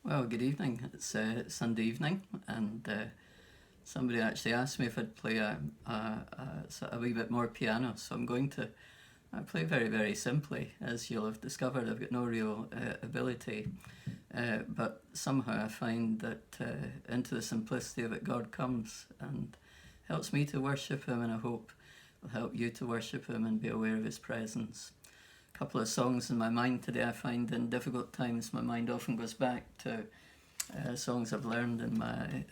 Well, good evening. It's Sunday evening, and somebody actually asked me if I'd play a wee bit more piano, so I'm going to. I play very, very simply, as you'll have discovered. I've got no real ability, but somehow I find that into the simplicity of it, God comes and helps me to worship Him, and I hope will help you to worship Him and be aware of His presence. A couple of songs in my mind today. I find in difficult times, my mind often goes back to songs I've learned in my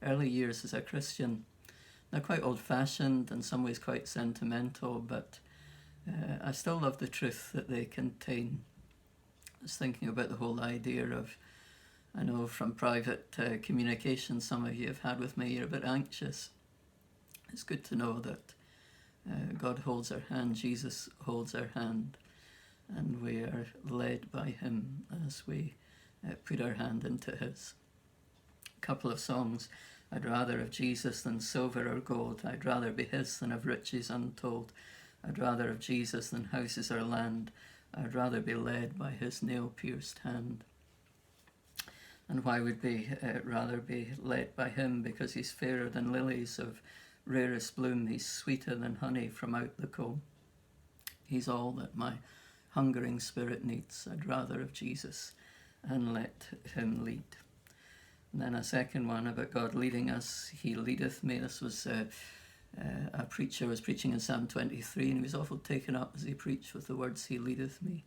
early years as a Christian. They're quite old-fashioned, in some ways quite sentimental, but I still love the truth that they contain. I was thinking about the whole idea of, I know from private communication some of you have had with me, you're a bit anxious. It's good to know that God holds our hand, Jesus holds our hand, and we are led by Him as we put our hand into His. A couple of songs. I'd rather have Jesus than silver or gold. I'd rather be His than have riches untold. I'd rather have Jesus than houses or land. I'd rather be led by His nail-pierced hand. And why would we rather be led by Him? Because He's fairer than lilies of rarest bloom. He's sweeter than honey from out the comb. He's all that my hungering spirit needs. I'd rather have Jesus and let Him lead. And then a second one about God leading us. He leadeth me. This was a preacher was preaching in Psalm 23, and he was awful taken up as he preached with the words, He leadeth me.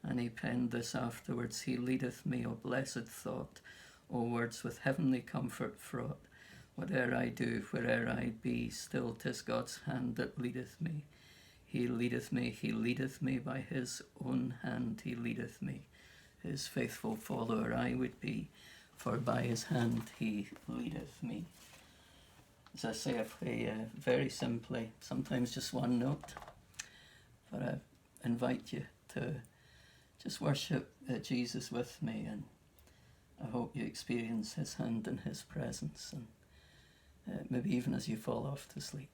And he penned this afterwards, He leadeth me, O blessed thought, O words with heavenly comfort fraught. Whate'er I do, where'er I be, still 'tis God's hand that leadeth me. He leadeth me by His own hand, He leadeth me. His faithful follower I would be, for by His hand He leadeth me. As I say, I play very simply, sometimes just one note, but I invite you to just worship Jesus with me, and I hope you experience His hand and His presence, and maybe even as you fall off to sleep.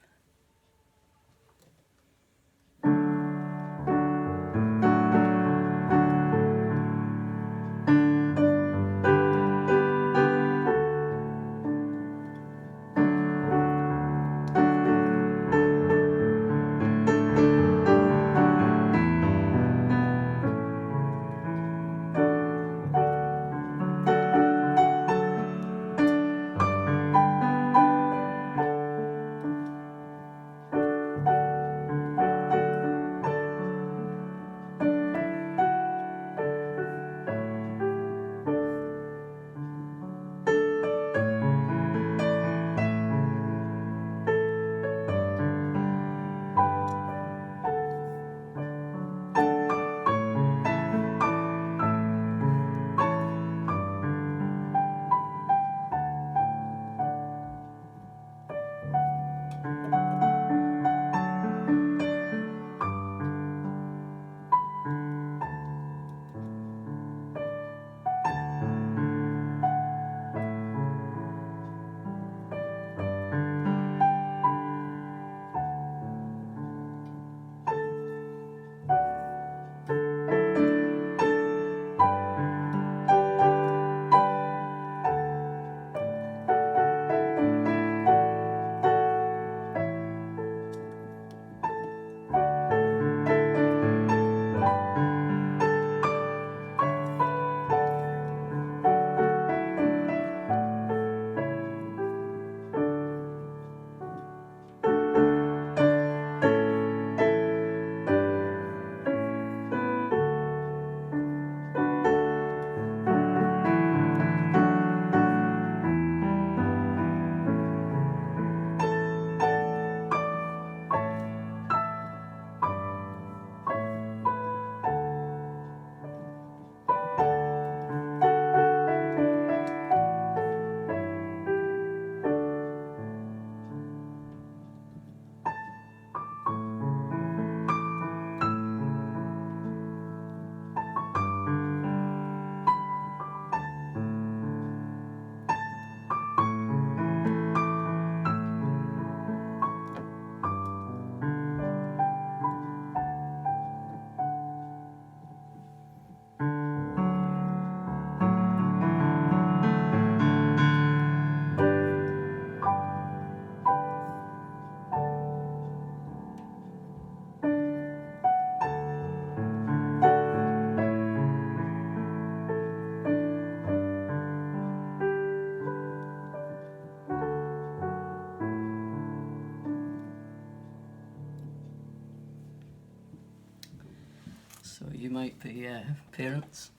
might be parents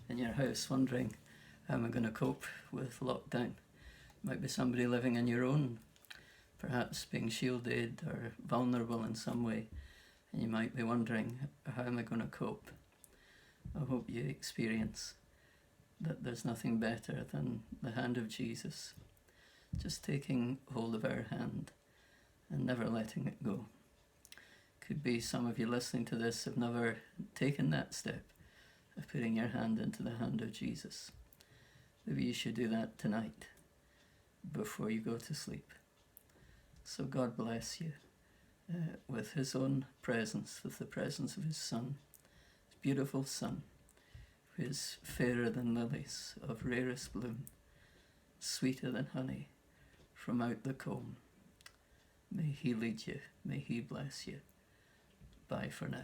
in your house wondering, how am I going to cope with lockdown? Might be somebody living on your own, perhaps being shielded or vulnerable in some way, and you might be wondering, how am I going to cope? I hope you experience that there's nothing better than the hand of Jesus, just taking hold of our hand and never letting it go. Could be some of you listening to this have never taken that step of putting your hand into the hand of Jesus. Maybe you should do that tonight before you go to sleep. So God bless you with his own presence, with the presence of his Son, his beautiful Son, who is fairer than lilies, of rarest bloom, sweeter than honey from out the comb. May he lead you, may he bless you. Bye for now.